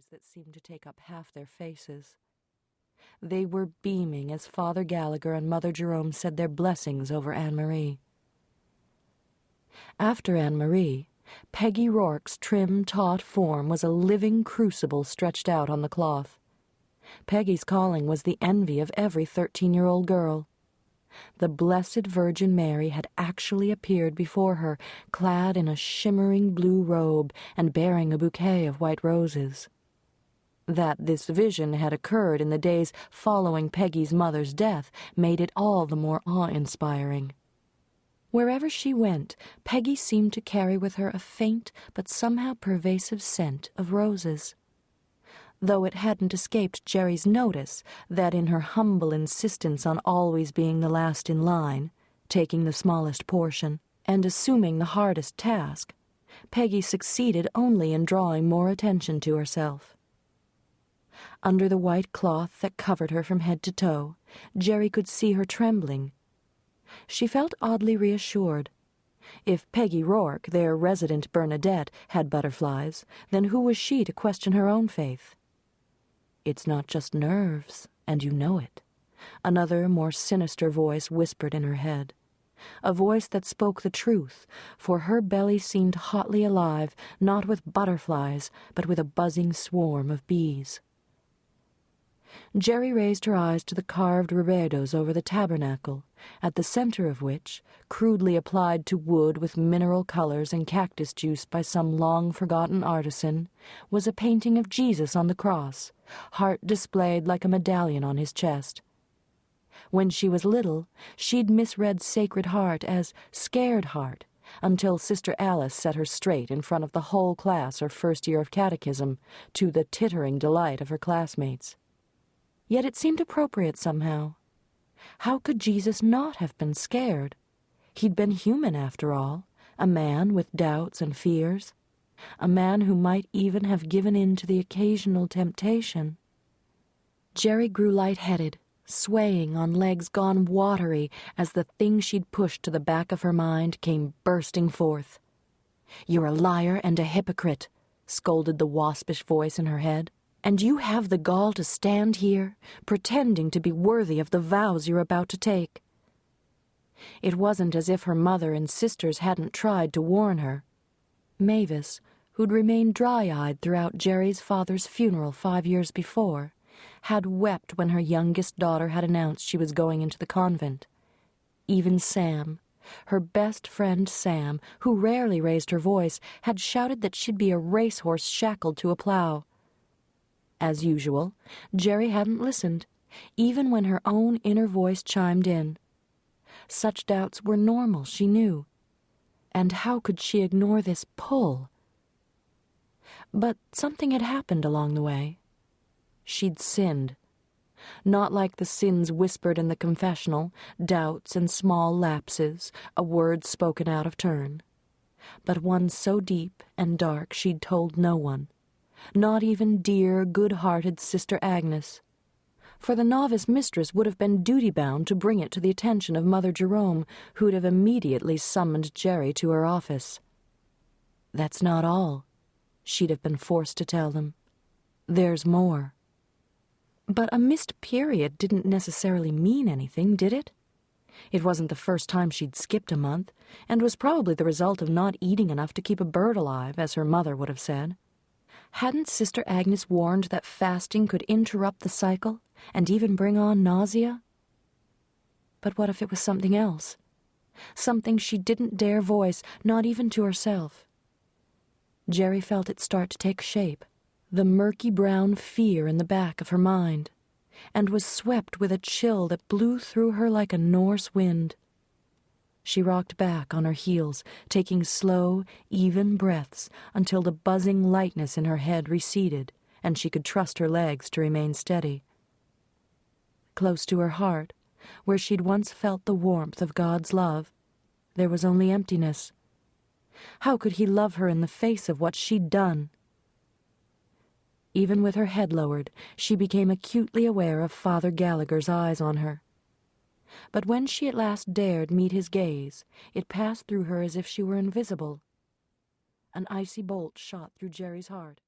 eyes that seemed to take up half their faces. They were beaming as Father Gallagher and Mother Jerome said their blessings over Anne-Marie. After Anne-Marie, Peggy Rourke's trim, taut form was a living crucible stretched out on the cloth. Peggy's calling was the envy of every 13-year-old girl. The Blessed Virgin Mary had actually appeared before her, clad in a shimmering blue robe and bearing a bouquet of white roses. That this vision had occurred in the days following Peggy's mother's death made it all the more awe-inspiring. Wherever she went, Peggy seemed to carry with her a faint but somehow pervasive scent of roses. Though it hadn't escaped Gerry's notice that in her humble insistence on always being the last in line, taking the smallest portion, and assuming the hardest task, Peggy succeeded only in drawing more attention to herself. Under the white cloth that covered her from head to toe, Gerry could see her trembling. She felt oddly reassured. If Peggy Rourke, their resident Bernadette, had butterflies, then who was she to question her own faith? "It's not just nerves, and you know it," another, more sinister voice whispered in her head. A voice that spoke the truth, for her belly seemed hotly alive, not with butterflies, but with a buzzing swarm of bees. Gerry raised her eyes to the carved reredos over the tabernacle, at the center of which, crudely applied to wood with mineral colors and cactus juice by some long-forgotten artisan, was a painting of Jesus on the cross, heart displayed like a medallion on his chest. When she was little, she'd misread Sacred Heart as Scared Heart, until Sister Alice set her straight in front of the whole class her first year of catechism, to the tittering delight of her classmates. Yet it seemed appropriate somehow. How could Jesus not have been scared? He'd been human, after all, a man with doubts and fears, a man who might even have given in to the occasional temptation. Gerry grew lightheaded, swaying on legs gone watery as the thing she'd pushed to the back of her mind came bursting forth. "You're a liar and a hypocrite," scolded the waspish voice in her head. "And you have the gall to stand here, pretending to be worthy of the vows you're about to take." It wasn't as if her mother and sisters hadn't tried to warn her. Mavis, who'd remained dry-eyed throughout Gerry's father's funeral 5 years before, had wept when her youngest daughter had announced she was going into the convent. Even Sam, her best friend Sam, who rarely raised her voice, had shouted that she'd be a racehorse shackled to a plow. As usual, Gerry hadn't listened, even when her own inner voice chimed in. Such doubts were normal, she knew. And how could she ignore this pull? But something had happened along the way. She'd sinned. Not like the sins whispered in the confessional, doubts and small lapses, a word spoken out of turn. But one so deep and dark she'd told no one. Not even dear, good-hearted Sister Agnes. For the novice mistress would have been duty-bound to bring it to the attention of Mother Jerome, who'd have immediately summoned Gerry to her office. "That's not all," she'd have been forced to tell them. "There's more." But a missed period didn't necessarily mean anything, did it? It wasn't the first time she'd skipped a month, and was probably the result of not eating enough to keep a bird alive, as her mother would have said. Hadn't Sister Agnes warned that fasting could interrupt the cycle and even bring on nausea? But what if it was something else? Something she didn't dare voice, not even to herself. Gerry felt it start to take shape, the murky brown fear in the back of her mind, and was swept with a chill that blew through her like a Norse wind. She rocked back on her heels, taking slow, even breaths until the buzzing lightness in her head receded and she could trust her legs to remain steady. Close to her heart, where she'd once felt the warmth of God's love, there was only emptiness. How could he love her in the face of what she'd done? Even with her head lowered, she became acutely aware of Father Gallagher's eyes on her. But when she at last dared meet his gaze, it passed through her as if she were invisible. An icy bolt shot through Gerry's heart.